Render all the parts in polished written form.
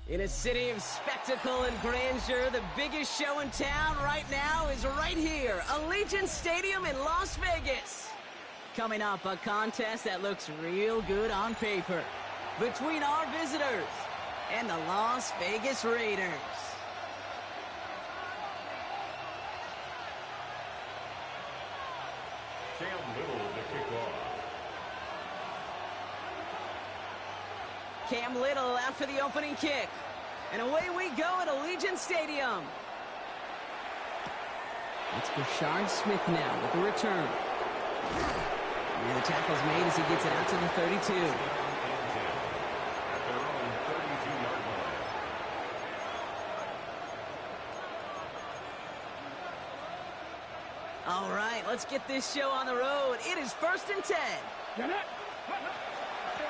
In a city of spectacle and grandeur, the biggest show in town right now is right here, Allegiant Stadium in Las Vegas. Coming up, a contest that looks real good on paper between our visitors and the Las Vegas Raiders. Cam Little to kick off. Cam Little out for the opening kick. And away we go at Allegiant Stadium. It's Brashard Smith now with the return. And the tackle's made as he gets it out to the 32. All right, let's get this show on the road. It is 1st and 10.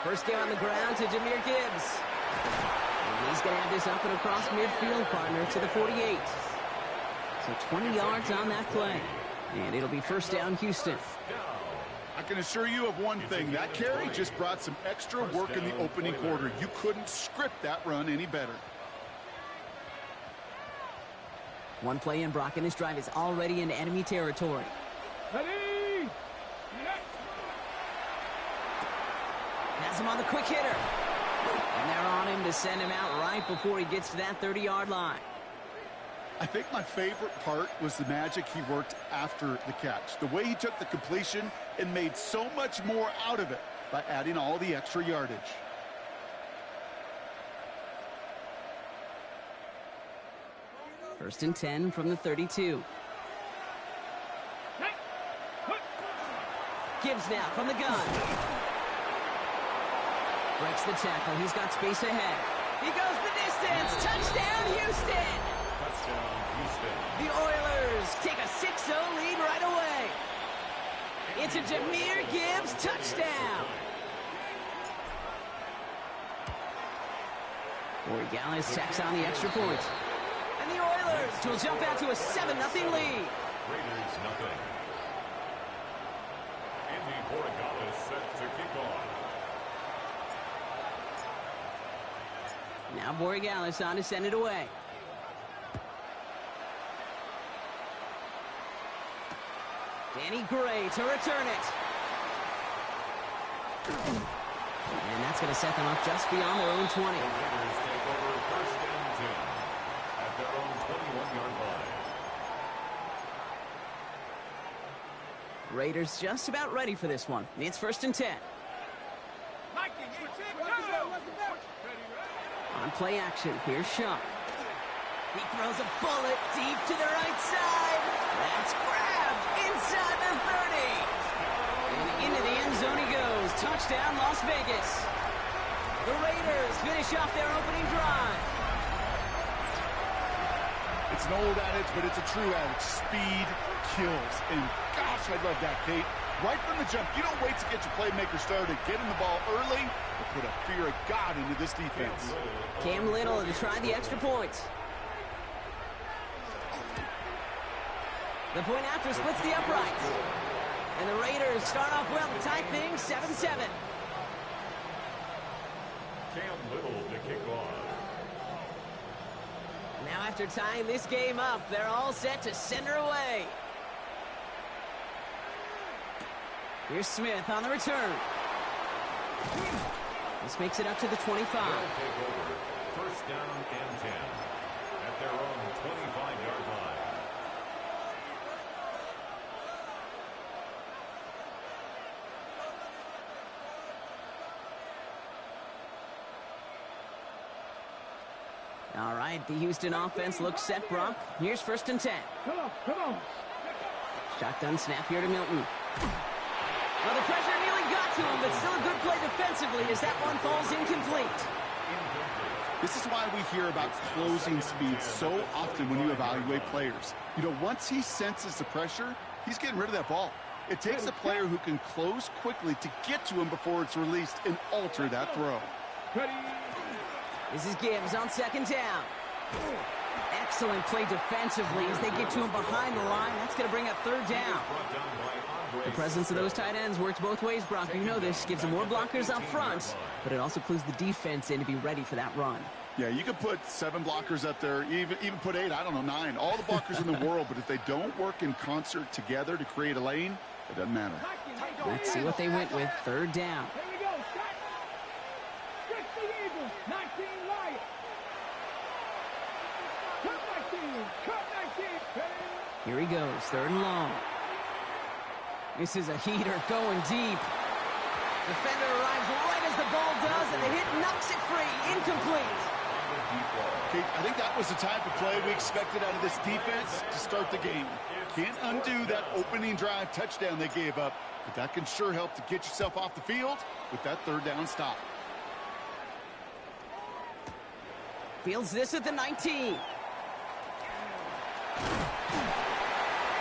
First down on the ground to Jahmyr Gibbs. And he's going to have this up and across midfield, partner, to the 48. So 20 yards on that play. And it'll be first down, Houston. I can assure you of one thing. That carry just brought some extra work in the opening quarter. You couldn't script that run any better. One play in, Brock, and this drive is already into enemy territory. Ready? Has him on the quick hitter. And they're on him to send him out right before he gets to that 30-yard line. I think my favorite part was the magic he worked after the catch. The way he took the completion and made so much more out of it by adding all the extra yardage. First and 10 from the 32. Gibbs now from the gun. Breaks the tackle. He's got space ahead. He goes the distance. Touchdown, Houston! Touchdown, Houston. The Oilers take a 6-0 lead right away. It's a Jahmyr Gibbs touchdown. Borregales tacks on the extra point. And the Oilers will jump out to a 7-0 lead. Raiders nothing. Andy Borregales set to kick off. Now Borregales on to send it away. Danny Gray to return it. And that's going to set them up just beyond their own 20. The Raiders take over first and 10 at their own 21-yard line. Raiders just about ready for this one. It's 1st and 10. On play action, here's Shuck. He throws a bullet deep to the right side. That's grabbed inside the 30. And into the end zone he goes. Touchdown, Las Vegas. The Raiders finish off their opening drive. It's an old adage, but it's a true adage. Speed kills. And gosh, I love that, Kate. Right from the jump, you don't wait to get your playmaker started. Get in the ball early and put a fear of God into this defense. Cam Little to try the extra points. The point after splits the uprights. And the Raiders start off well to tie things 7-7. Cam Little to kick off. Now after tying this game up, they're all set to send her away. Here's Smith on the return. This makes it up to the 25. They'll take over first down and 10 at their own 25-yard line. All right, the Houston offense looks set, Brock. Here's 1st and 10. Come on. Shotgun snap here to Milton. Well, the pressure nearly got to him, but still a good play defensively as that one falls incomplete. This is why we hear about closing speed so often when you evaluate players. You know, once he senses the pressure, he's getting rid of that ball. It takes a player who can close quickly to get to him before it's released and alter that throw. Ready? This is Gibbs on 2nd down. Excellent play defensively as they get to him behind the line. That's going to bring up 3rd down. The presence of those tight ends works both ways, Brock. You know this. Gives them more blockers up front, but it also clues the defense in to be ready for that run. Yeah, you could put 7 blockers up there, even put 8, I don't know, 9. All the blockers in the world, but if they don't work in concert together to create a lane, it doesn't matter. Let's see what they went with. Third down. Here we go. Shot. 60 Eagles. 19 Lions. Cut 19. Cut 19. Here he goes. Third and long. This is a heater going deep. Defender arrives right as the ball does, and the hit knocks it free. Incomplete. Okay, I think that was the type of play we expected out of this defense to start the game. Can't undo that opening drive touchdown they gave up, but that can sure help to get yourself off the field with that third down stop. Fields this at the 19.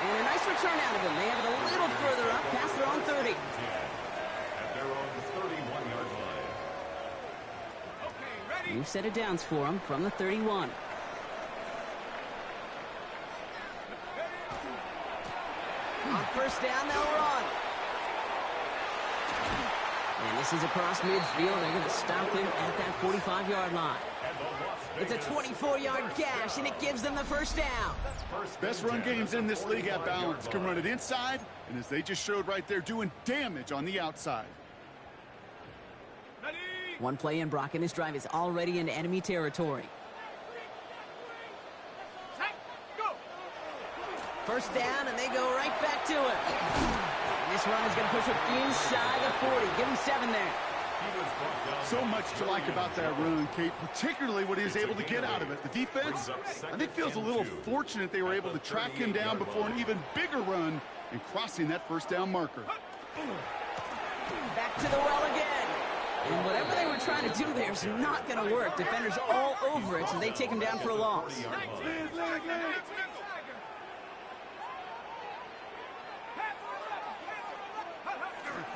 And a nice return out of him. They have it a little further up past their own 30. At their own 31-yard line. New set of downs for him from the 31. On first down, they'll run. And this is across midfield. They're going to stop him at that 45-yard line. It's a 24-yard gash, and it gives them the first down. Best run games in this league at balance can run it inside, and as they just showed right there, doing damage on the outside. One play in, Brock, and his drive is already into enemy territory. First down, and they go right back to it. And this run is going to push it inside the 40. Give him 7 there. So much to like about that run, Kate, particularly what he was able to get out of it. The defense, I think, feels a little fortunate they were able to track him down before an even bigger run and crossing that first down marker. Back to the well again. And whatever they were trying to do there is not going to work. Defenders all over it, so they take him down for a loss.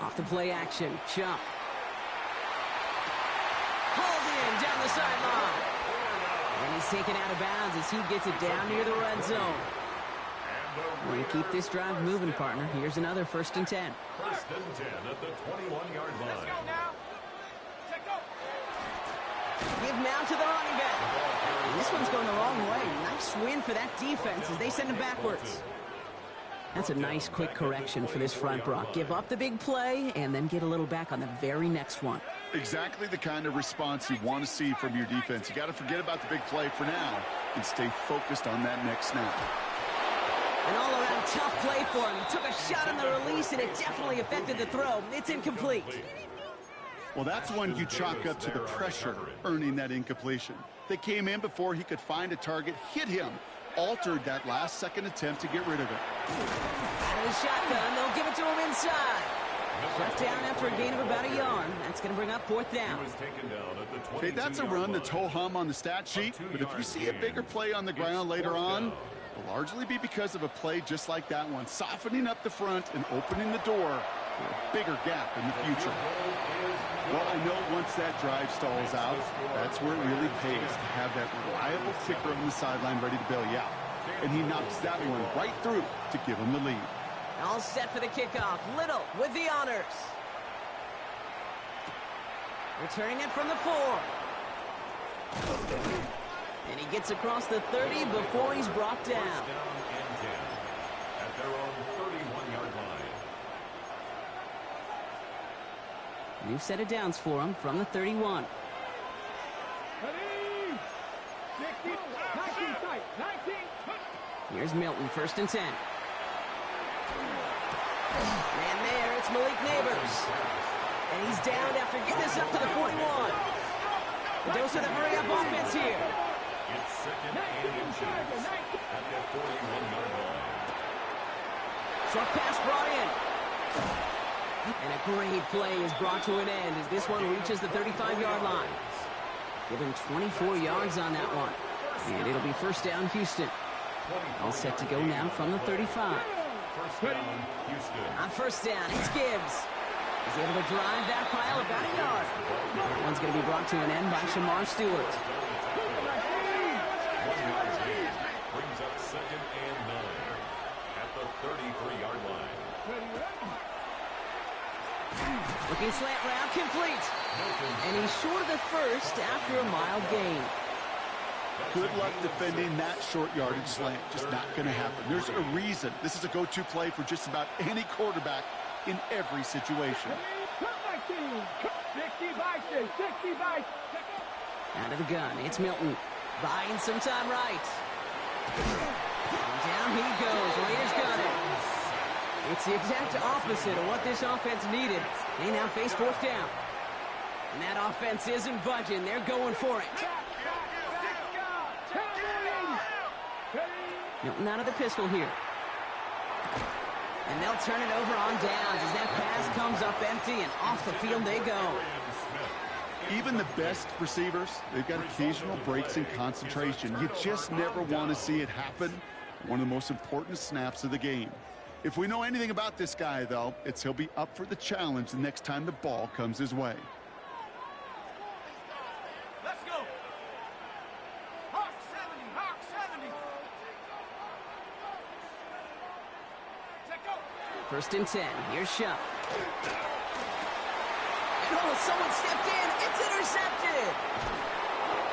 Off the play action, Chuck. Hauled in down the sideline. And he's taken out of bounds as he gets it down near the red zone. We're going to keep this drive moving, partner. Here's another 1st and 10. 1st and 10 at the 21-yard line. Give now to the running back. And this one's going the wrong way. Nice win for that defense as they send him backwards. That's a nice quick correction for this front, Brock. Give up the big play and then get a little back on the very next one. Exactly the kind of response you want to see from your defense. You got to forget about the big play for now and stay focused on that next snap. An all-around tough play for him. He took a shot on the release, and it definitely affected the throw. It's incomplete. Well, that's one you chalk up to the pressure earning that incompletion. They came in before he could find a target, hit him, altered that last-second attempt to get rid of it. Out of the shotgun, they'll give it to him inside. Shut down after a gain of about a yard. That's going to bring up 4th down. Okay, that's a run that's ho-hum on the stat sheet, but if you see a bigger play on the ground later on, it'll largely be because of a play just like that one, softening up the front and opening the door for a bigger gap in the future. Well, I know once that drive stalls out, that's where it really pays to have that reliable kicker on the sideline ready to bail you out. And he knocks that one right through to give him the lead. All set for the kickoff. Little with the honors. Returning it from the 4. And he gets across the 30 before he's brought down. At their own 31-yard line. New set of downs for him from the 31. Ready? 60, 19 tight, 19. Here's Milton, 1st and 10. Man there, it's Malik Neighbors. And he's down after getting this up to the 41. The dose of the hurry-up offense here. It's 2nd and inches at the 41-yard line. Short pass brought in. And a great play is brought to an end as this one reaches the 35-yard line. Give him 24 yards on that one. And it'll be 1st down, Houston. All set to go now from the 35. 1st down, Houston. On 1st down, it's Gibbs. He's able to drive that pile about a yard. That one's going to be brought to an end by Shamar Stewart. 1 yard gain brings up 2nd and 9 at the 33-yard line. Looking slant route, complete. And he's short of the first after a mild gain. Good luck defending that short yardage slant. Just not going to happen. There's a reason. This is a go-to play for just about any quarterback in every situation. Out of the gun, it's Milton. Buying some time right. Down he goes. Raiders got it. It's the exact opposite of what this offense needed. They now face fourth down. And that offense isn't budging. They're going for it. Milton out of the pistol here. And they'll turn it over on downs as that pass comes up empty, and off the field they go. Even the best receivers, they've got occasional breaks in concentration. You just never want to see it happen. One of the most important snaps of the game. If we know anything about this guy, though, it's he'll be up for the challenge the next time the ball comes his way. Let's go. Hawk 70, Hawk 70. Check go. First and 10. Here's Shupp. And oh, someone stepped in. It's intercepted.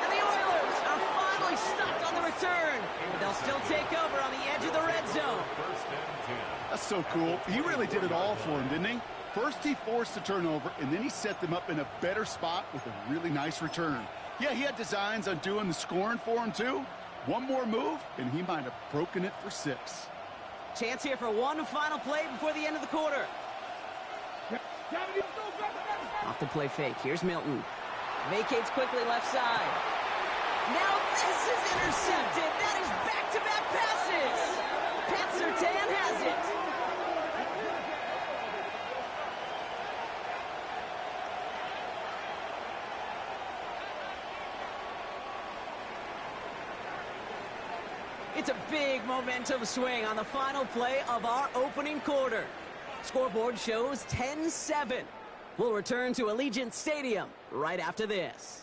And the Oilers are finally stopped on the return. But they'll still take over on the edge of the red zone. That's so cool. He really did it all for him, didn't he? First he forced the turnover, and then he set them up in a better spot with a really nice return. Yeah, he had designs on doing the scoring for him, too. One more move, and he might have broken it for 6. Chance here for one final play before the end of the quarter. Off the play fake. Here's Milton. Vacates quickly left side. Now this is intercepted. That is back-to-back passes. Pat Surtain has it. It's a big momentum swing on the final play of our opening quarter. Scoreboard shows 10-7. We'll return to Allegiant Stadium right after this.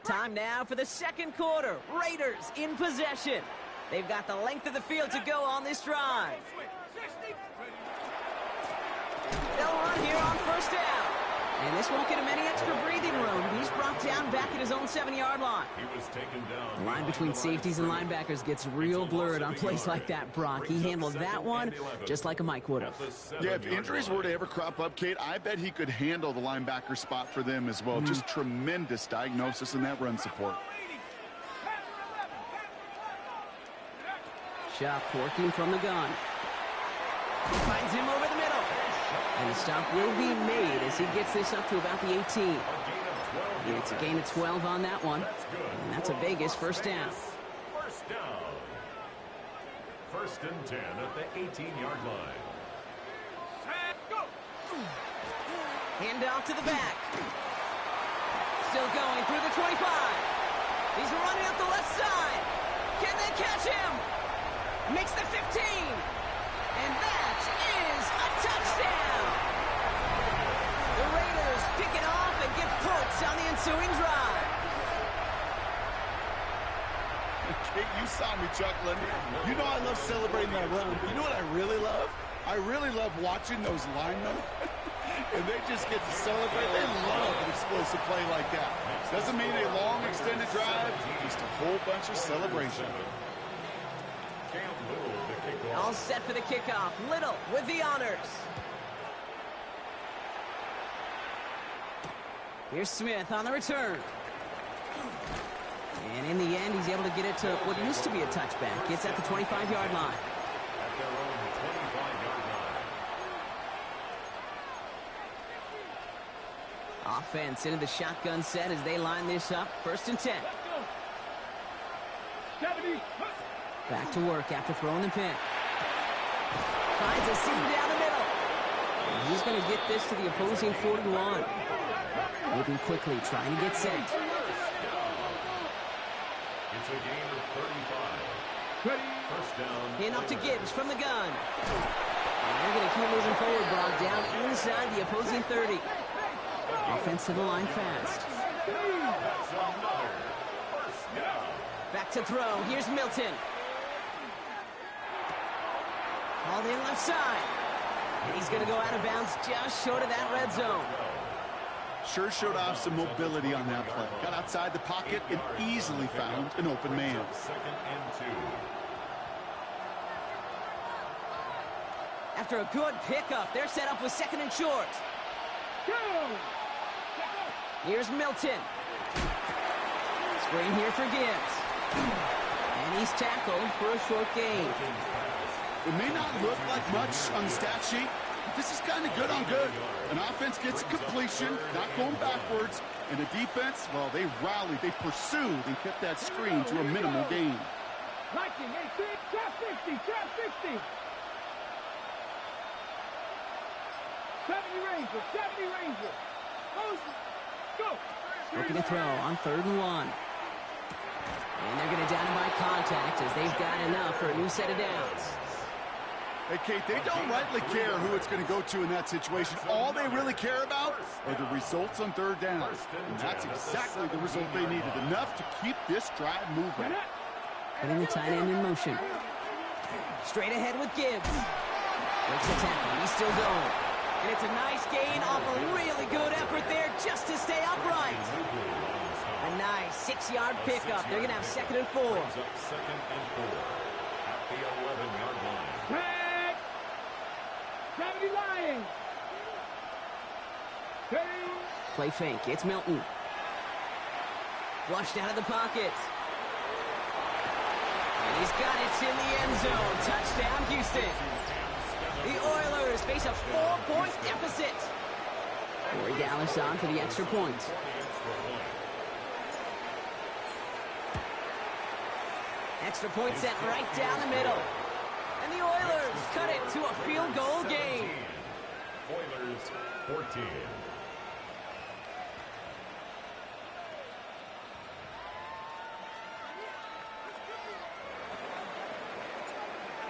Time now for the second quarter. Raiders in possession. They've got the length of the field to go on this drive. They'll run here on first down. And this won't get him any extra breathing room. He's brought down back at his own 7-yard line. He was taken down. The line between safeties and linebackers gets real blurred on plays like that, Brock. He handled that one just like a Mike would have. Yeah, if injuries were to ever crop up, Kate, I bet he could handle the linebacker spot for them as well. Just tremendous diagnosis in that run support. Shupp working from the gun. Finds him over the middle. And the stop will be made as he gets this up to about the 18. It's a gain of 12 on that one. And that's a Vegas first down. First down. First and 10 at the 18-yard line. Hand off to the back. Still going through the 25. He's running up the left side. Can they catch him? Makes the 15. And that is a touchdown. The Raiders pick it off and get points on the ensuing drive. Kate, you saw me chuckling. You know I love celebrating that run, but you know what I really love? I really love watching those linemen. And they just get to celebrate. They love an explosive play like that. Doesn't mean a long extended drive, just a whole bunch of celebration. All set for the kickoff. Little with the honors. Here's Smith on the return. And in the end, he's able to get it to what used to be a touchback. It's at the 25-yard line. At their own 25-yard line. Offense into the shotgun set as they line this up. First and 10. Back to work after throwing the pick. Finds a seam down the middle. And he's going to get this to the opposing 41. Moving quickly, trying to get set. It's a gain of 35. First down. In off to Gibbs from the gun. And they're going to keep moving forward, Brock, down inside the opposing 30. Offense to the line fast. That's another first down. Back to throw. Here's Milton. Called in left side. And he's going to go out of bounds just short of that red zone. Sure showed off some mobility on that play. Got outside the pocket and easily found an open man. Second and 2. After a good pickup, they're set up with second and short. Go! Here's Milton. Screen here for Gibbs. And he's tackled for a short gain. It may not look like much on the stat sheet, but this is kind of good on good. An offense gets a completion, not going backwards, and the defense, well, they rallied, they pursued, and kept that screen to a minimal gain. Liking 18, trap 60, trap 60. 70 Ranger, 70 Ranger. Motion, go. Looking to throw on 3rd and 1. And they're going to down him by contact as they've got enough for a new set of downs. Hey, Kate, they don't rightly care who it's going to go to in that situation. All they really care about are the results on 3rd down. And that's exactly the result they needed. Enough to keep this drive moving. Putting the tight end in motion. Straight ahead with Gibbs. Breaks the tackle. He's still going. And it's a nice gain off a really good effort there just to stay upright. A nice 6-yard pickup. They're going to have 2nd and 4. Second and 4 at the 11-yard line. Tag. 70 Lions. 30. Play fake. It's Milton. Flushed out of the pocket. And he's got it in the end zone. Touchdown, Houston. The Oilers face a 4-point deficit. Corey Dallas on for the extra point. Extra point set right down the middle. And the Oilers cut it to a field goal game. Oilers 14.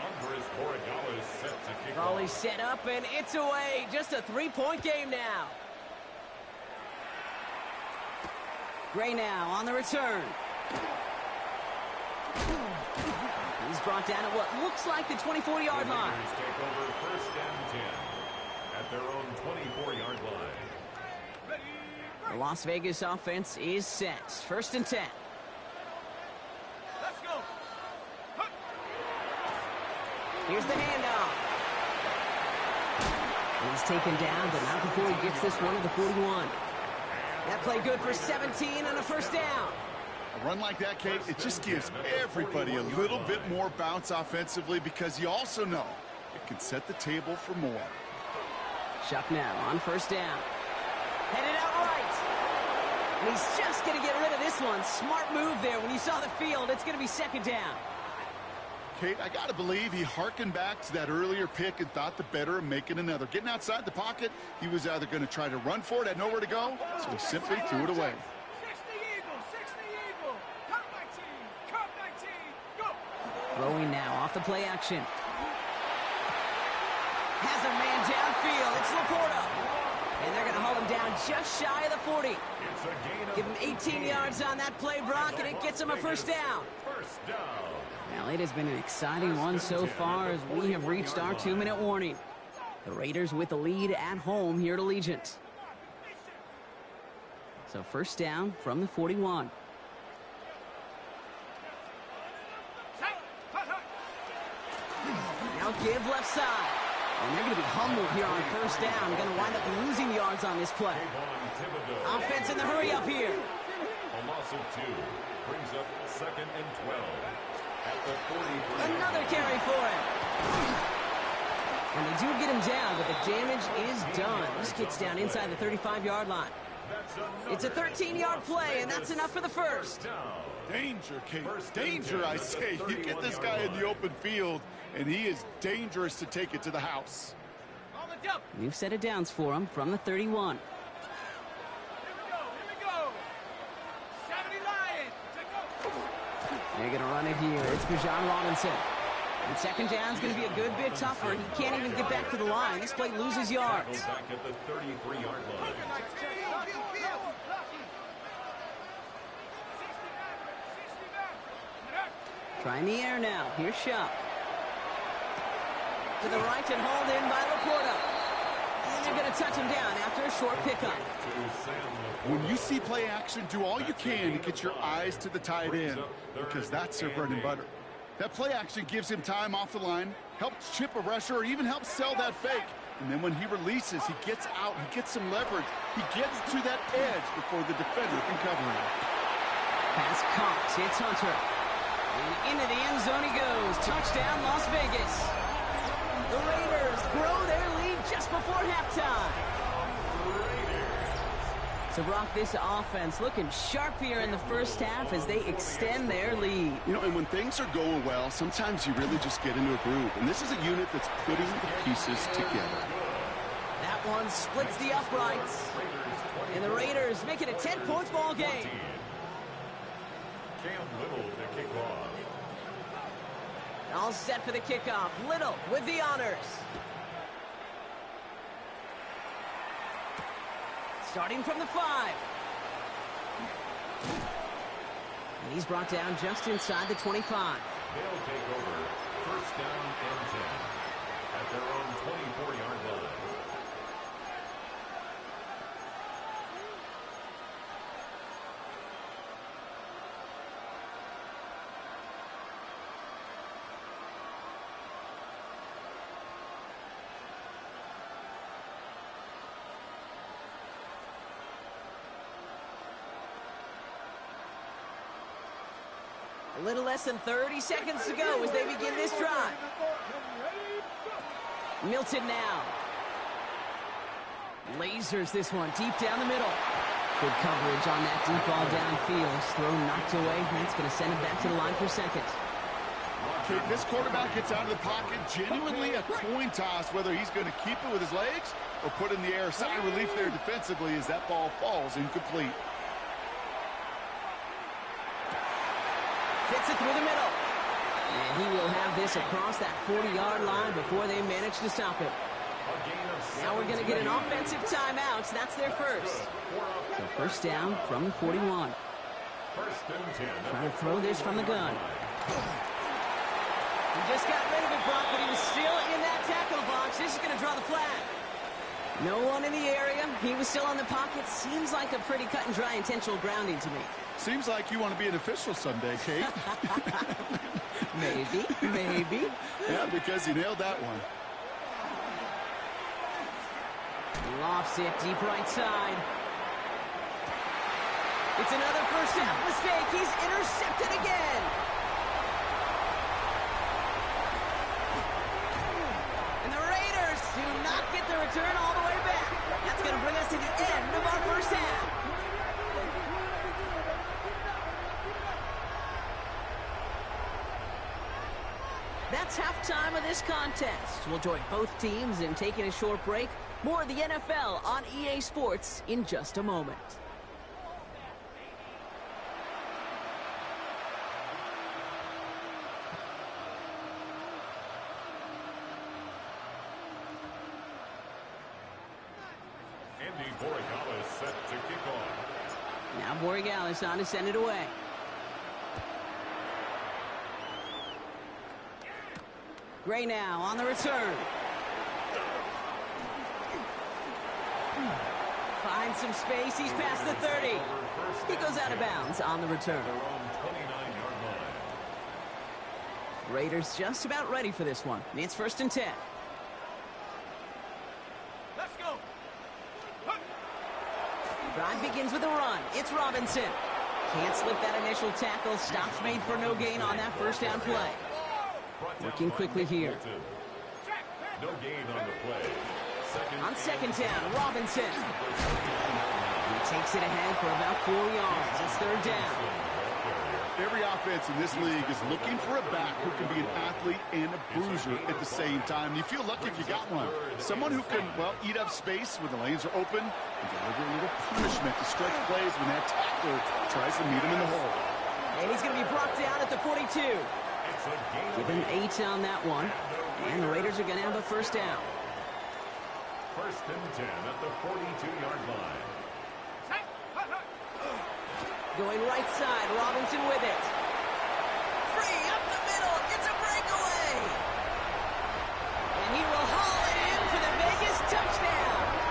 Andres Borregales set to kick Raleigh off. set up and it's away. Just a 3-point game now. Gray now on the return. He's brought down at what looks like the 24-yard line. Raiders take over 1st and 10 at their own 24-yard line. The Las Vegas offense is set. 1st and 10. Let's go. Here's the handoff. And he's taken down, but not before he gets this one to the 41. That play good for 17 and a 1st down. A run like that, Kate, it just gives everybody a little bit more bounce offensively because you also know it can set the table for more. Shuck now on 1st down. Headed out right. And he's just going to get rid of this one. Smart move there. When you saw the field, it's going to be 2nd down. Kate, I got to believe he hearkened back to that earlier pick and thought the better of making another. Getting outside the pocket, he was either going to try to run for it, had nowhere to go, so he simply threw it away. 60 Eagle, 60 Eagle. Come 19, go. Throwing now off the play action. Has a man downfield. It's Laporta. And they're going to haul him down just shy of the 40. It's a gain of Give him 18 yards on that play, Brock, and it gets him a 1st down. 1st down. Well, it has been an exciting one so far as we have reached our 2-minute warning. The Raiders with the lead at home here at Allegiant. So 1st down from the 41. Now give left side. And they're going to be humbled here on 1st down. Going to wind up losing yards on this play. Offense in the hurry up here. A loss of 2 brings up 2nd and 12 at the 43. Another carry for him. And they do get him down, but the damage is done. This gets down inside the 35-yard line. It's a 13-yard play, and that's enough for the 1st. Danger, Kate. Danger, I say. You get this guy in the open field, and he is dangerous to take it to the house. New set of downs for him from the 31. They're going to run it here. It's Bijan Robinson. And 2nd down is going to be a good bit tougher. He can't even get back to the line. This play loses yards. Back at the 33-yard line. Trying the air now. Here's Shuck. To the right and hauled in by Laporta. And they're going to touch him down after a short pickup. When you see play action, do all you can to get your eyes to the tight end, because that's their bread and butter. That play action gives him time off the line, helps chip a rusher, or even helps sell that fake. And then when he releases, he gets out, he gets some leverage. He gets to that edge before the defender can cover him. Pass caught. It's Hunter. And into the end zone he goes. Touchdown, Las Vegas. The Raiders grow their lead just before halftime. So, Brock, this offense looking sharp here in the first half as they extend their lead. You know, and when things are going well, sometimes you really just get into a groove. And this is a unit that's putting the pieces together. That one splits the uprights. And the Raiders make it a 10-point ball game. Cam Little to kick off. All set for the kickoff. Little with the honors. Starting from the 5. And he's brought down just inside the 25. They'll take over first down and 10 at their own 24-yard line. A little less than 30 seconds to go as they begin this drive. Milton now. Lasers this one deep down the middle. Good coverage on that deep ball downfield. Throw knocked away. That's going to send him back to the line for second. Okay, this quarterback gets out of the pocket. Genuinely a coin toss whether he's going to keep it with his legs or put in the air. Sigh of relief there defensively as that ball falls incomplete. Fits it through the middle. And he will have this across that 40-yard line before they manage to stop it. Now we're going to get an offensive timeout. So that's their first. So first down from the 41. First and 10. Trying to throw this from the gun. He just got rid of it, Brock, but he was still in that tackle box. This is going to draw the flag. No one in the area. He was still on the pocket. Seems like a pretty cut and dry intentional grounding to me. Seems like you want to be an official someday, Kate. Maybe. Yeah, because you nailed that one. Lofts it deep right side. It's another first half mistake. He's intercepted again. And the Raiders do not get the return all the way back. That's going to bring us to the end of our first half. That's halftime of this contest. We'll join both teams in taking a short break. More of the NFL on EA Sports in just a moment. Andy Borregales set to kick off. Now Borregales on to send it away. Gray now on the return. Finds some space. He's past the 30. He goes out of bounds on the return. Their own 29-yard line. Raiders just about ready for this one. It's first and 10. Let's go. Drive begins with a run. It's Robinson. Can't slip that initial tackle. Stops made for no gain on that first down play. Working quickly here. No gain on the play. On second down, Robinson. He takes it ahead for about 4 yards. It's third down. Every offense in this league is looking for a back who can be an athlete and a bruiser at the same time. You feel lucky if you got one. Someone who can, well, eat up space when the lanes are open and deliver a little punishment to stretch plays when that tackler tries to meet him in the hole. And he's going to be brought down at the 42. Give him 8 on that one. And the Raiders are going to have a first down. First and 10 at the 42-yard line. Going right side, Robinson with it. Free up the middle, it's a breakaway. And he will haul it in for the Vegas touchdown.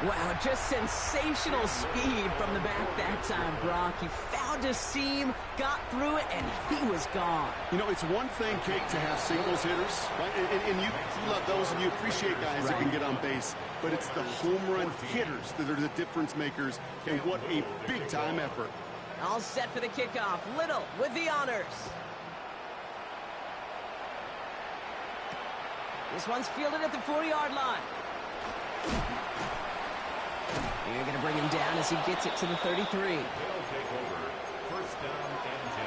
Wow, just sensational speed from the back that time, Brock. He found a seam, got through it, and he was gone. You know, it's one thing, Kate, to have singles hitters, right? And you love those, and you appreciate guys that can get on base. But it's the home run hitters that are the difference makers, and what a big-time effort. All set for the kickoff. Little with the honors. This one's fielded at the 4-yard line. You're going to bring him down as he gets it to the 33. They'll take over. First down and 10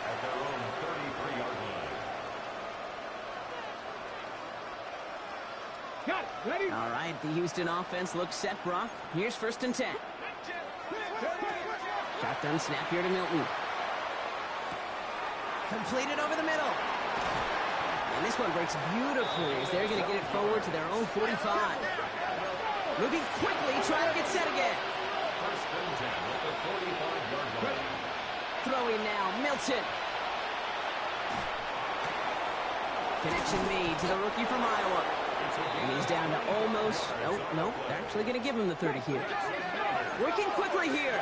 at their own 33-yard line. Got it. Ready? All right, the Houston offense looks set, Brock. Here's first and 10. Shotgun snap here to Milton. Completed over the middle. And this one breaks beautifully as they're going to get it forward to their own 45. Moving quickly, trying to get set again. First and 10 at the 45-yard line. Throwing now, Milton. Connection made to the rookie from Iowa. And he's down to almost, nope, they're actually going to give him the 30 here. Working quickly here.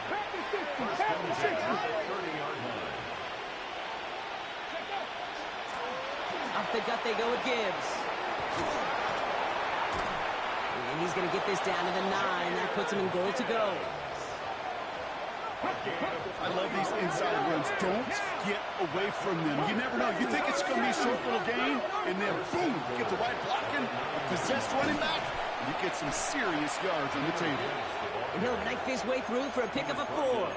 First and 10 at the 30-yard line. Off the gut they go with Gibbs. And he's going to get this down to the 9. That puts him in goal to go. I love these inside runs. Don't get away from them. You never know. You think it's going to be a short little gain, and then boom, you get the right blocking, a possessed running back, and you get some serious yards on the table. And he'll knife his way through for a pickup of 4.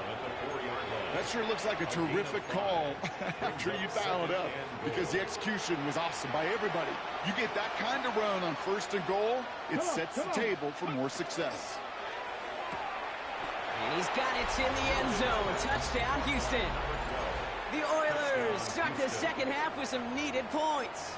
That sure looks like a terrific call after you dial it up, because the execution was awesome by everybody. You get that kind of run on first and goal, it sets the table for more success. And he's got it in the end zone. Touchdown, Houston. The Oilers start the second half with some needed points.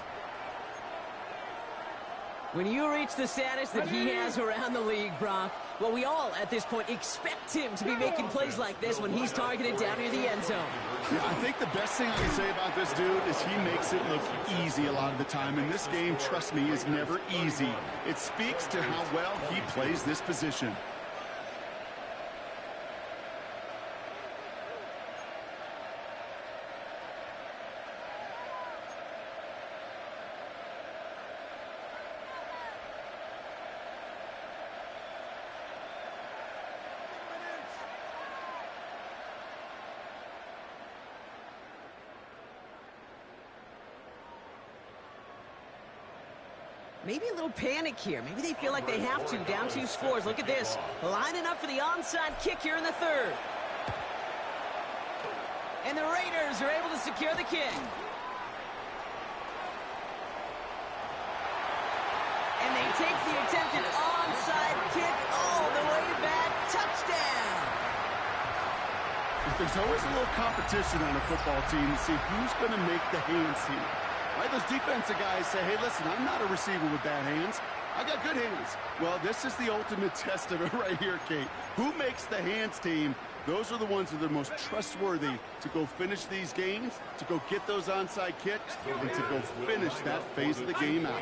When you reach the status that he has around the league, Brock, well, we all at this point expect him to be making plays like this when he's targeted down near the end zone. Yeah, I think the best thing I can say about this dude is he makes it look easy a lot of the time. And this game, trust me, is never easy. It speaks to how well he plays this position. Maybe a little panic here. Maybe they feel like they have to. Down 2 scores. Look at this. Lining up for the onside kick here in the 3rd. And the Raiders are able to secure the kick. And they take the attempted onside kick all the way back. Touchdown. There's always a little competition on a football team to see who's going to make the hands here. Right, those defensive guys say, hey, listen, I'm not a receiver with bad hands. I got good hands. Well, this is the ultimate test of it right here, Kate. Who makes the hands team? Those are the ones that are the most trustworthy to go finish these games, to go get those onside kicks, and to go finish that phase of the game out.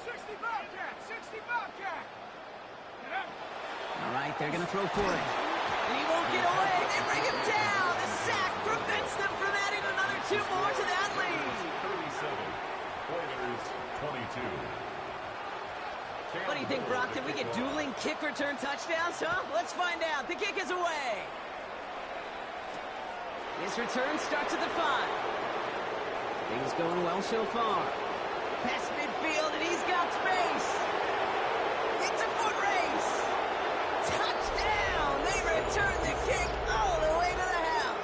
60 Bobcat! 60 Bobcat! All right, they're going to throw for it. And he won't get away. They bring him down. The sack prevents them from adding another 2 more to that lead. 37, Oilers 22. What do you think, Brock? Can we get dueling kick return touchdowns, huh? Let's find out. The kick is away. This return starts at the 5. Things going well so far. Past midfield, and he's got space. It's a foot race. Touchdown! They return the kick all the way to the house.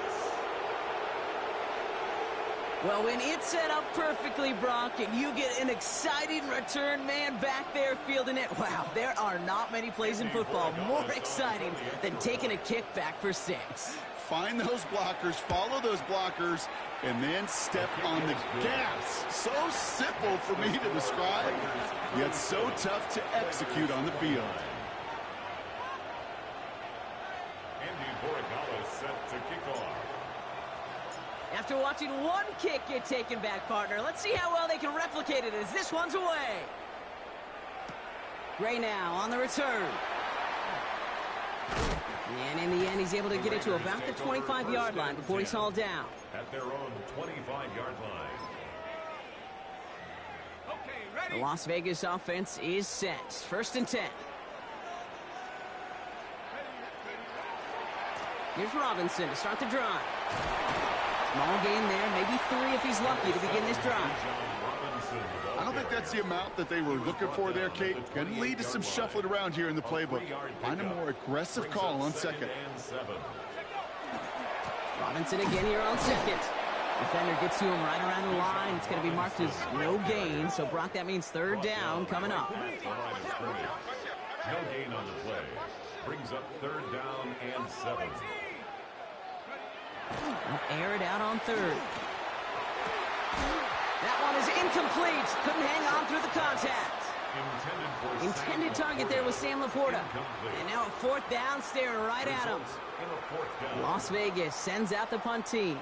Well, when it's set up perfectly, Brock, and you get an exciting return man back there fielding it, wow, there are not many plays in football more exciting than taking a kick back for 6. Find those blockers, follow those blockers, and then step on the gas. So simple for me to describe, yet so tough to execute on the field. Andy Borregales set to kick off. After watching one kick get taken back, partner, let's see how well they can replicate it as this one's away. Gray now on the return. And in the end, he's able to get it to about the 25-yard line before he's hauled down. At their own 25-yard line. The Las Vegas offense is set. 1st and 10. Here's Robinson to start the drive. Small gain there, maybe 3 if he's lucky to begin this drive. I don't think that's the amount that they were looking for there, Kate. Can lead to some shuffling around here in the playbook. Find a more aggressive call on second. Robinson again here on second. Defender gets to him right around the line. It's going to be marked as no gain. So, Brock, that means 3rd down coming up. No gain on the play. Brings up 3rd down and 7. They'll air it out on 3rd. That one is incomplete. Couldn't hang on through the contact. Intended target there was Sam Laporta. And now a 4th down, staring right at him. Las Vegas sends out the punt team.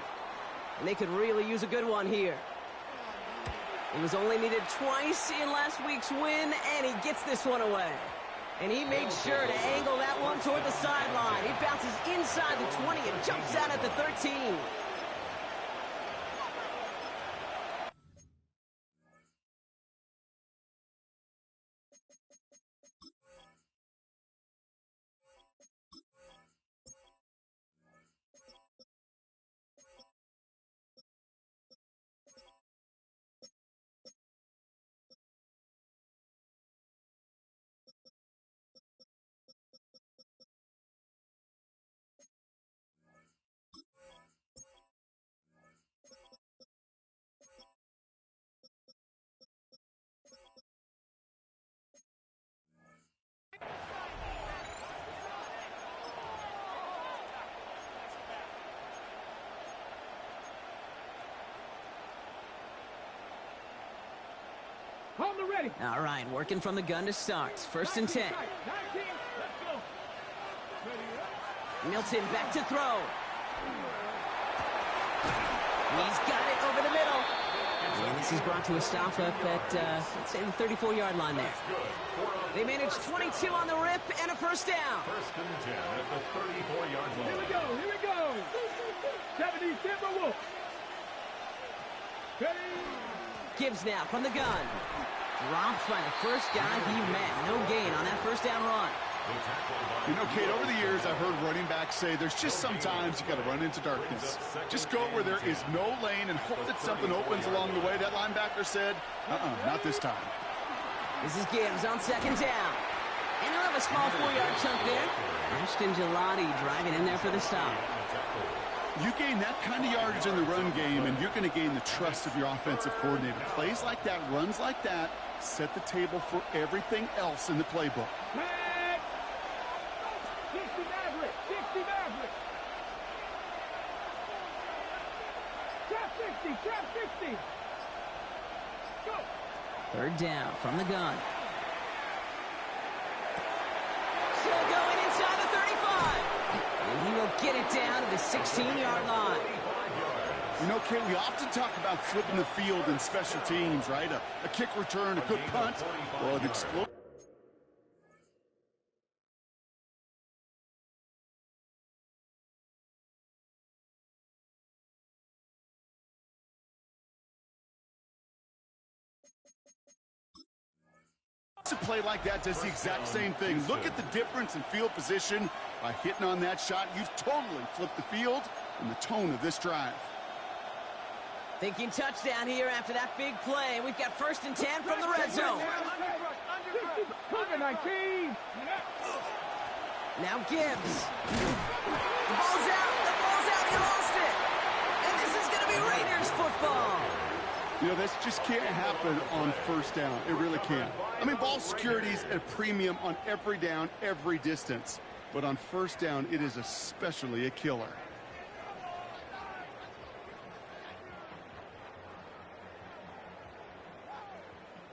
And they could really use a good one here. He was only needed twice in last week's win, and he gets this one away. And he made sure to angle that one toward the sideline. He bounces inside the 20 and jumps out at the 13. On the ready. All right, working from the gun to start. 1st and 10. 19, let's go. Milton back to throw. He's got it over the middle. And this is brought to a stop up at, let's say, the 34-yard line there. They managed 22 on the rip and a 1st down. 1st and 10 at the 34-yard line. Here we go, here we go. 70 Timberwolves. Ready. Gibbs now from the gun. Drops by the first guy he met. No gain on that 1st down run. You know, Kate, over the years, I've heard running backs say there's just sometimes you got to run into darkness. Just go where there is no lane and hope that something opens along the way. That linebacker said, not this time. This is Gibbs on 2nd down. And he'll have a small 4-yard chunk there. Ashton Gelati driving in there for the stop. You gain that kind of yardage in the run game, and you're going to gain the trust of your offensive coordinator. Plays like that, runs like that, set the table for everything else in the playbook. 60 Maverick, 60 Maverick. Trap 60, trap 60. Go. 3rd down from the gun. Still going inside the 35. And he will get it down to the 16-yard line. You know, Kate, we often talk about flipping the field in special teams, right? A kick return, a good punt. Well, it explodes. A play like that does the exact same thing. Look at the difference in field position. By hitting on that shot, you've totally flipped the field and the tone of this drive. Thinking touchdown here after that big play. We've got 1st and 10 from the red zone. Cover 19. Now Gibbs. The ball's out. The ball's out. He lost it. And this is going to be Raiders football. You know, this just can't happen on 1st down. It really can't. I mean, ball security is a premium on every down, every distance. But on 1st down, it is especially a killer.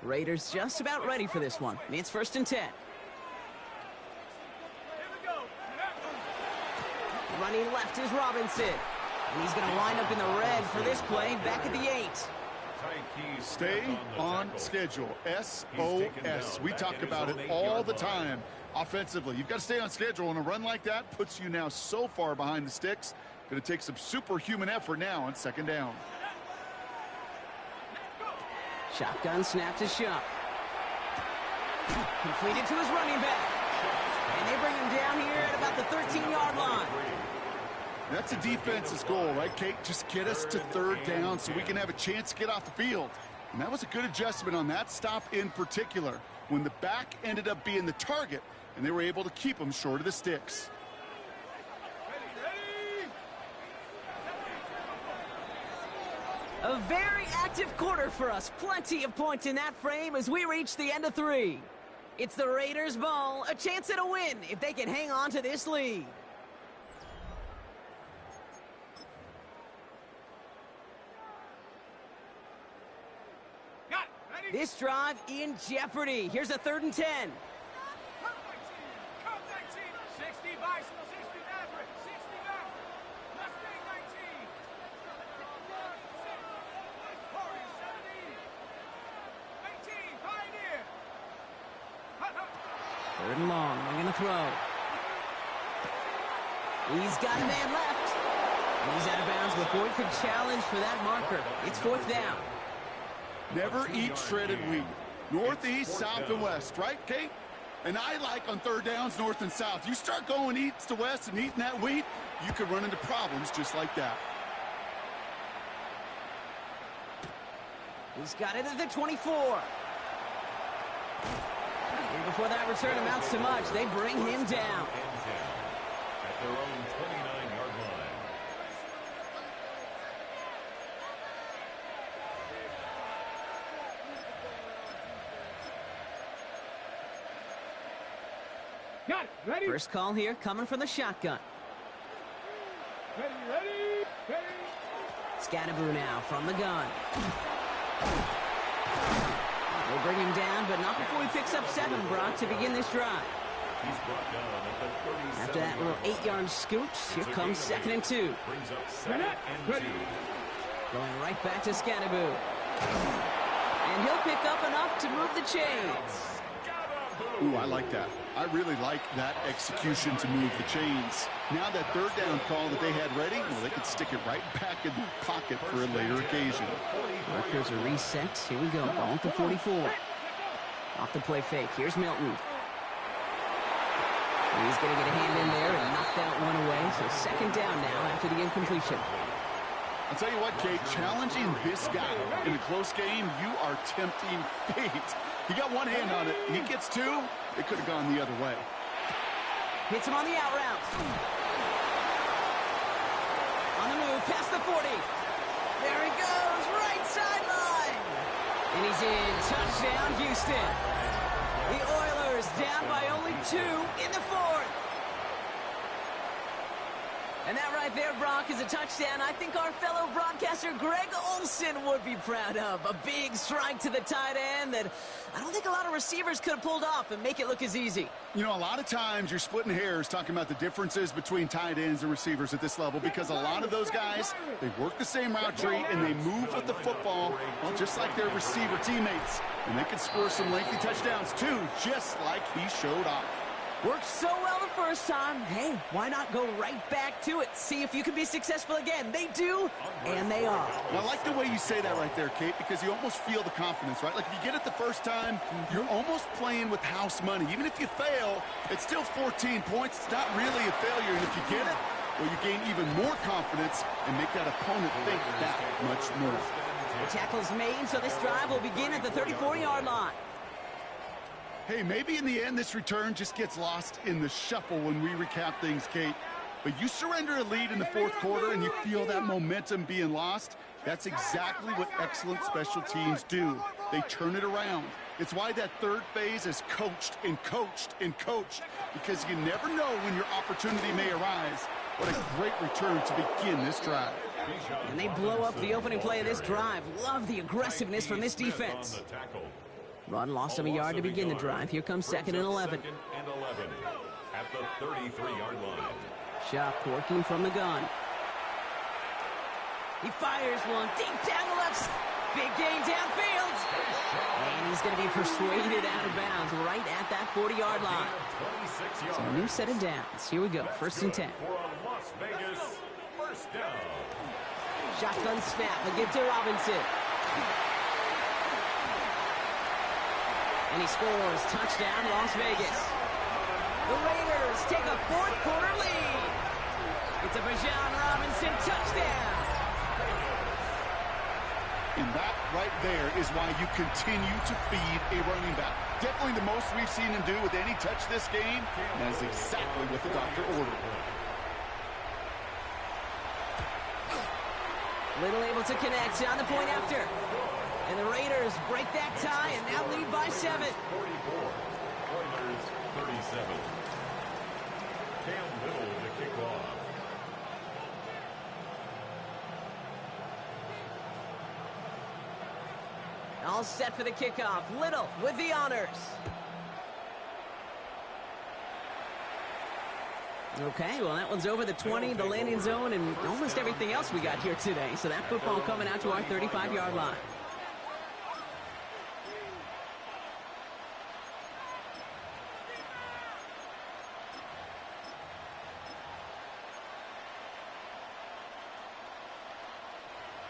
Raiders just about ready for this one. It's 1st and 10. Running left is Robinson. And he's going to line up in the red for this play back at the 8. Tight He's Stay on schedule. SOS. We talk about it all the time offensively. You've got to stay on schedule, and a run like that puts you now so far behind the sticks. Going to take some superhuman effort now on second down. Shotgun snap to Shuck. Completed to his running back. And they bring him down here at about the 13-yard line. That's a defense's goal, right, Kate? Just get us to third down so we can have a chance to get off the field. And that was a good adjustment on that stop in particular, when the back ended up being the target, and they were able to keep him short of the sticks. A very active quarter for us. Plenty of points in that frame as we reach the end of 3. It's the Raiders' ball, a chance at a win if they can hang on to this lead. This drive in jeopardy. Here's a 3rd and 10. Come 19, 60 Bicycle, 60 Maverick, 60 Maverick, Mustang 19, 40, 70, 18, Pioneer. 3rd and long, they're going to throw. He's got a man left. And he's out of bounds before he could challenge for that marker. It's 4th down. Never eat shredded wheat. Northeast, south, and west, right, Kate? And I like on third downs, north and south. You start going east to west and eating that wheat, you could run into problems just like that. He's got it at the 24. And before that return amounts to much, they bring him down. At their own 29-yard line. Got it. Ready? First call here coming from the shotgun. Ready. Scatterboo now from the gun. They'll bring him down, but not before he picks up 7, Brock, to begin this drive. He's brought down at the 37. After that little 8-yard scooch, here comes 2nd and 2. Brings up 2nd and 2. Going right back to Scatterboo. And he'll pick up enough to move the chains. Ooh, I like that. I really like that execution to move the chains. Now that 3rd down call that they had ready, well, they could stick it right back in the pocket for a later occasion. Markers are reset. Here we go. Ball at the 44. Off the play fake. Here's Milton. He's going to get a hand in there and knock that one away. So 2nd down now after the incompletion. I'll tell you what, Kate, challenging this guy in a close game, you are tempting fate. He got one hand on it. He gets 2. It could have gone the other way. Hits him on the out route. On the move, past the 40. There he goes, right sideline. And he's in. Touchdown, Houston. The Oilers down by only 2 in the 4th. And that right there, Brock, is a touchdown I think our fellow broadcaster Greg Olson would be proud of. A big strike to the tight end that I don't think a lot of receivers could have pulled off and make it look as easy. You know, a lot of times you're splitting hairs talking about the differences between tight ends and receivers at this level because a lot of those guys, they work the same route tree and they move with the football, well, just like their receiver teammates. And they can score some lengthy touchdowns too, just like he showed off. Worked so well the first time. Hey, why not go right back to it? See if you can be successful again. They do, and they are. Well, I like the way you say that right there, Kate, because you almost feel the confidence, right? Like if you get it the first time, you're almost playing with house money. Even if you fail, it's still 14 points. It's not really a failure. And if you get it, well, you gain even more confidence and make that opponent think that much more. The tackle's made, so this drive will begin at the 34-yard line. Hey, maybe in the end this return just gets lost in the shuffle when we recap things, Kate. But you surrender a lead in the 4th quarter and you feel that momentum being lost. That's exactly what excellent special teams do. They turn it around. It's why that 3rd phase is coached and coached and coached, because you never know when your opportunity may arise. What a great return to begin this drive. And they blow up the opening play of this drive. Love the aggressiveness from this defense. Run lost him a yard to begin the drive. Here comes 2nd and 11. 2nd and 11 at the 33-yard line. Shock working from the gun. He fires one deep down the left. Big gain downfield. And he's going to be persuaded out of bounds right at that 40-yard line. So a new set of downs. Here we go. First and 10. For a Las Vegas first down. Shotgun snap. They give to Robinson. And he scores. Touchdown, Las Vegas. The Raiders take a fourth-quarter lead. It's a Bijan Robinson touchdown. And that right there is why you continue to feed a running back. Definitely the most we've seen him do with any touch this game. And that is exactly what the doctor ordered. Little able to connect on the point after. And the Raiders break that tie and now lead by 7. 44. Oilers 37. Cam Little to kick off. All set for the kickoff. Little with the honors. Okay, well, that one's over the 20, the landing zone, and almost everything else we got here today. So that football coming out to our 35-yard line.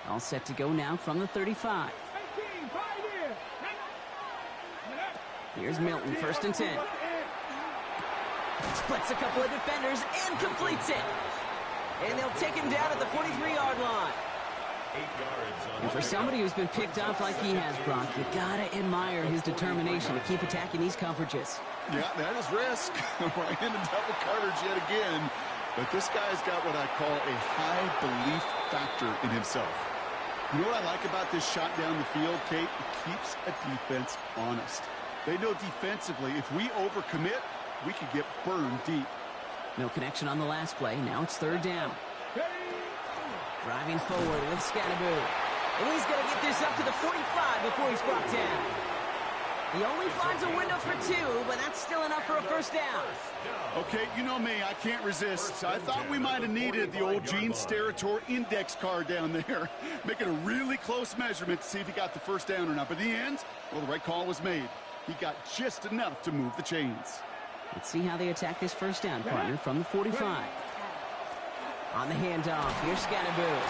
All set to go now from the 35. Here's Milton, first and 10. Splits a couple of defenders and completes it. And they'll take him down at the 43-yard line. 8 yards on. And for somebody who's been picked off like he has, Brock, you gotta admire his determination to keep attacking these coverages. Yeah, that is risk. Right into double coverage yet again. But this guy's got what I call a high belief factor in himself. You know what I like about this shot down the field, Kate? It keeps a defense honest. They know defensively, if we overcommit, we could get burned deep. No connection on the last play. Now it's third down. Driving forward with Scatteroo. And he's going to get this up to the 45 before he's brought down. He only finds a window for 2, but that's still enough for a first down. Okay, you know me, I can't resist. I thought we might have needed the old Gene Steratore index card down there. Making a really close measurement to see if he got the first down or not. But in the end, well, the right call was made. He got just enough to move the chains. Let's see how they attack this first down, partner, from the 45. On the handoff, here's Scatteroo.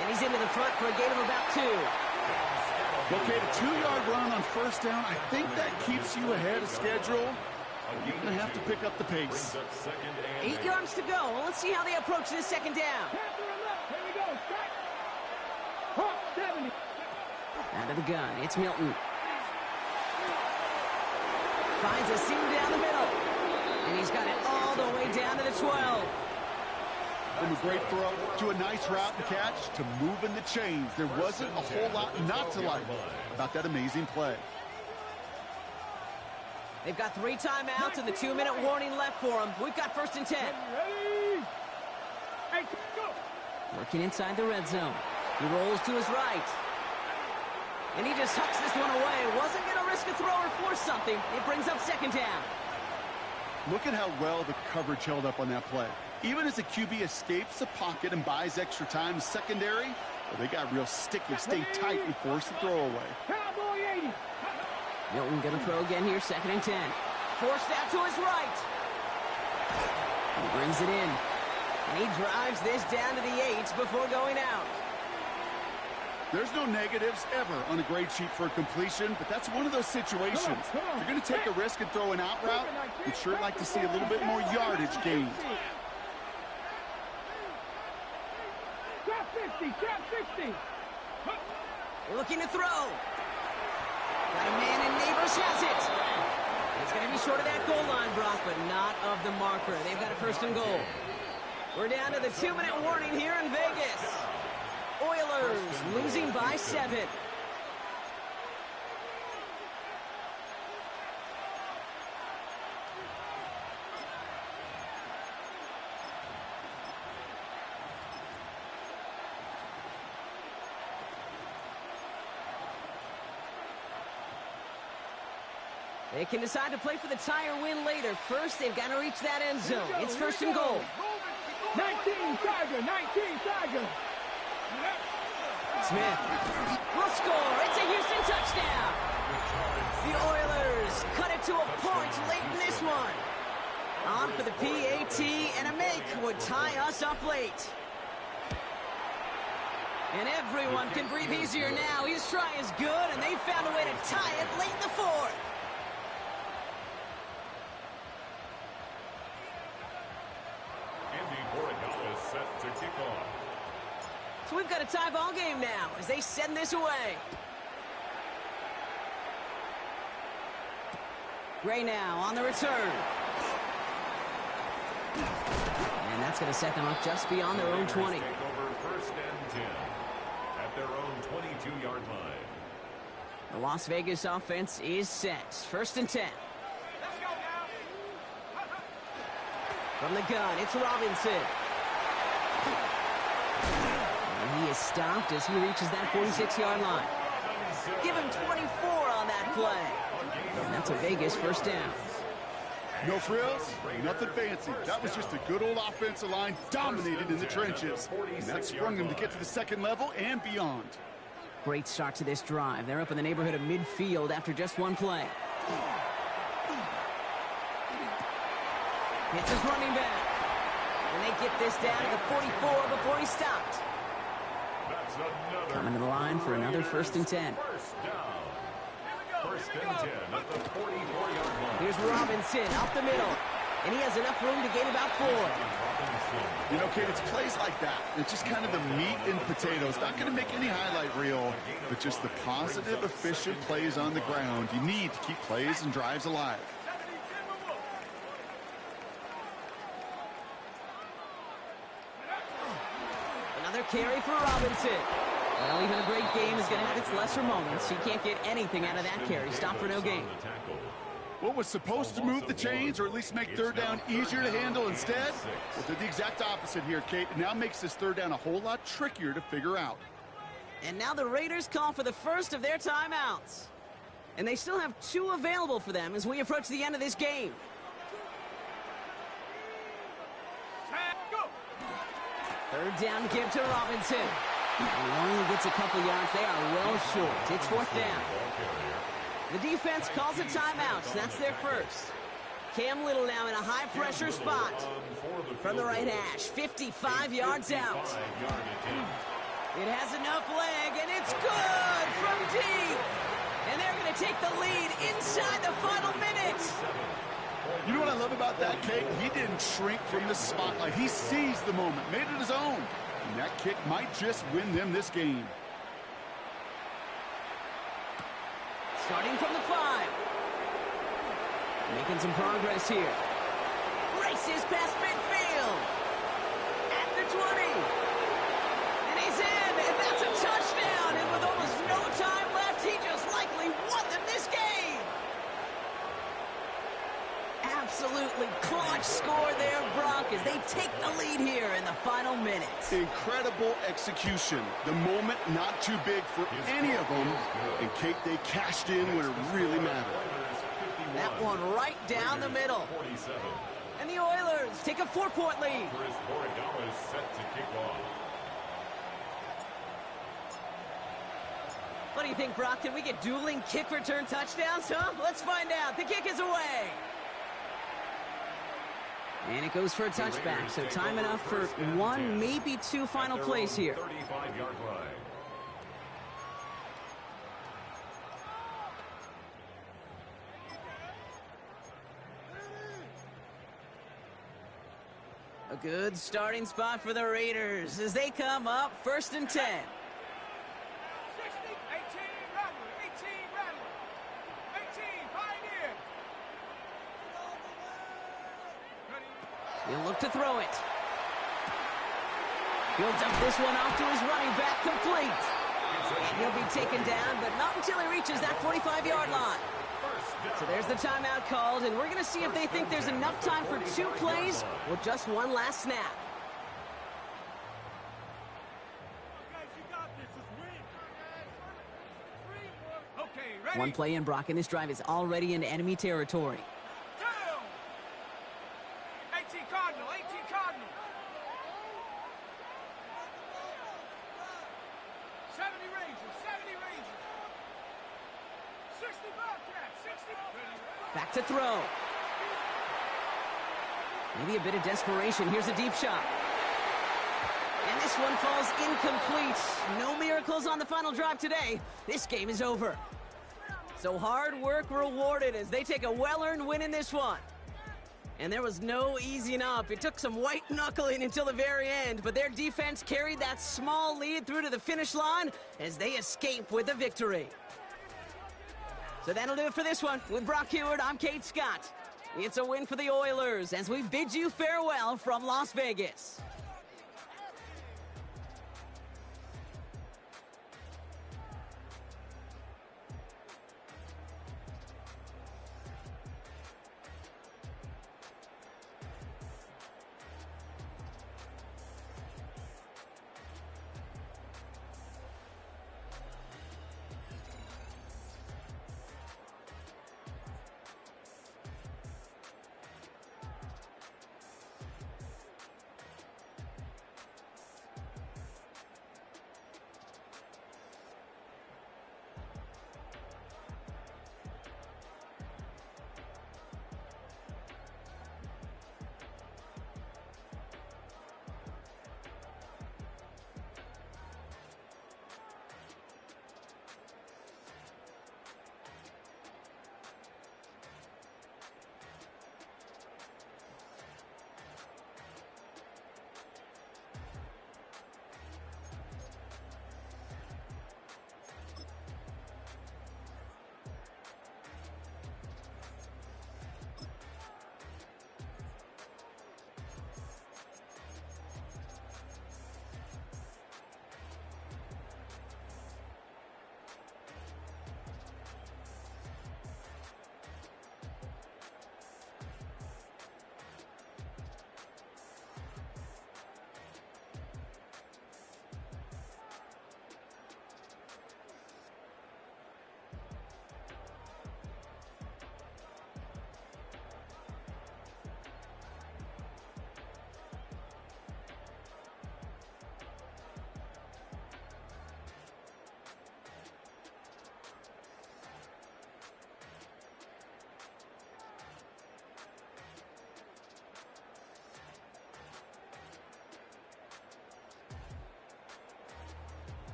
And he's into the front for a gain of about 2. Okay, the 2-yard run on first down, I think that keeps you ahead of schedule. You're going to have to pick up the pace. 8 yards to go. Well, let's see how they approach this second down. Out of the gun, it's Milton. Finds a seam down the middle. And he's got it all the way down to the 12. From a great throw to a nice route and catch to moving the chains. There wasn't a whole lot not to like about that amazing play. They've got 3 timeouts and the 2-minute warning left for them. We've got first and 10. Working inside the red zone. He rolls to his right. And he just hucks this one away. Wasn't going to risk a throw or force something. It brings up second down. Look at how well the coverage held up on that play. Even as the QB escapes the pocket and buys extra time secondary, well, they got real sticky, stay tight, and force the throw away. Milton going to throw again here, second and 10. Forced out to his right. He brings it in. And he drives this down to the 8 before going out. There's no negatives ever on a grade sheet for a completion, but that's one of those situations. If you're going to take a risk and throw an out route, you'd sure like to see a little bit more yardage gained. Trap 50, trap 60. Looking to throw. Got a man and Neighbors has it. It's going to be short of that goal line, Brock, but not of the marker. They've got a first and goal. We're down to the 2-minute warning here in Vegas. Oilers losing by 7. They can decide to play for the tie or win later. First, they've got to reach that end zone. It's first and goal. 19 Tiger, 19 Tiger. Smith will score. It's a Houston touchdown. The Oilers cut it to a point late in this one. On for the PAT, and a make would tie us up late. And everyone can breathe easier now. His try is good, and they found a way to tie it late in the fourth. Set to kick off. So we've got a tie ball game now as they send this away. Gray now on the return. And that's going to set them up just beyond their own 20. Take over first and 10 at their own 22-yard line. The Las Vegas offense is set. First and 10. Let's go now. From the gun, it's Robinson. And he is stopped as he reaches that 46-yard line. Give him 24 on that play. And that's a Vegas first down. No frills, nothing fancy. That was just a good old offensive line dominated in the trenches. And that sprung them to get to the second level and beyond. Great start to this drive. They're up in the neighborhood of midfield after just one play. It's his running back. And they get this down to the 44 before he stopped. Coming to the line for another first and 10. First down. First and 10 at the 44-yard line. Here's Robinson up the middle. And he has enough room to gain about 4. You know, Kate, it's plays like that. It's just kind of the meat and potatoes. Not going to make any highlight reel, but just the positive, efficient plays on the ground. You need to keep plays and drives alive. Another carry for Robinson. Well, even a great game is going to have its lesser moments. He can't get anything out of that carry. Stop for no gain. What was supposed to move the chains or at least make third down easier to handle instead? Well, did the exact opposite here, Kate. It now makes this third down a whole lot trickier to figure out. And now the Raiders call for the first of their timeouts. And they still have 2 available for them as we approach the end of this game. Third down give to Robinson. And he only gets a couple yards. They are well short. It's fourth down. The defense calls a timeout. So that's their first. Cam Little now in a high-pressure spot. From the right hash, 55 yards out. It has enough leg, and it's good from deep. And they're going to take the lead inside the final minute. You know what I love about that, Kate? He didn't shrink from the spotlight. He seized the moment, made it his own. And that kick might just win them this game. Starting from the 5. Making some progress here. Races past midfield. At the 20. And he's in, and that's a touchdown. And with almost no time left, he just likely won them this game. Absolutely clutch score there, Brock, as they take the lead here in the final minutes. Incredible execution. The moment not too big for any of them. And Kate, they cashed in when it really mattered. That one right down the middle. And the Oilers take a 4-point lead. Set to kick off. What do you think, Brock? Can we get dueling kick return touchdowns, huh? Let's find out. The kick is away. And it goes for a touchback, so time enough for 1, maybe 2 final plays here. 35-yard line. A good starting spot for the Raiders as they come up first and 10. 60, 18, Rattler, 18, Rattler, 18, Pioneer. He'll look to throw it. He'll dump this one off to his running back, complete. And he'll be taken down, but not until he reaches that 45-yard line. So there's the timeout called, and we're going to see if they think there's enough time for 2 plays or just one last snap. Okay, ready? One play in, Brock, and this drive is already into enemy territory. 18 Cardinal, 18 Cardinal. 70 to throw. Maybe a bit of desperation. Here's a deep shot. And this one falls incomplete. No miracles on the final drive today. This game is over. So hard work rewarded as they take a well-earned win in this one. And there was no easing up. It took some white knuckling until the very end, but their defense carried that small lead through to the finish line as they escape with the victory. So that'll do it for this one. With Brock Heward, I'm Kate Scott. It's a win for the Oilers as we bid you farewell from Las Vegas.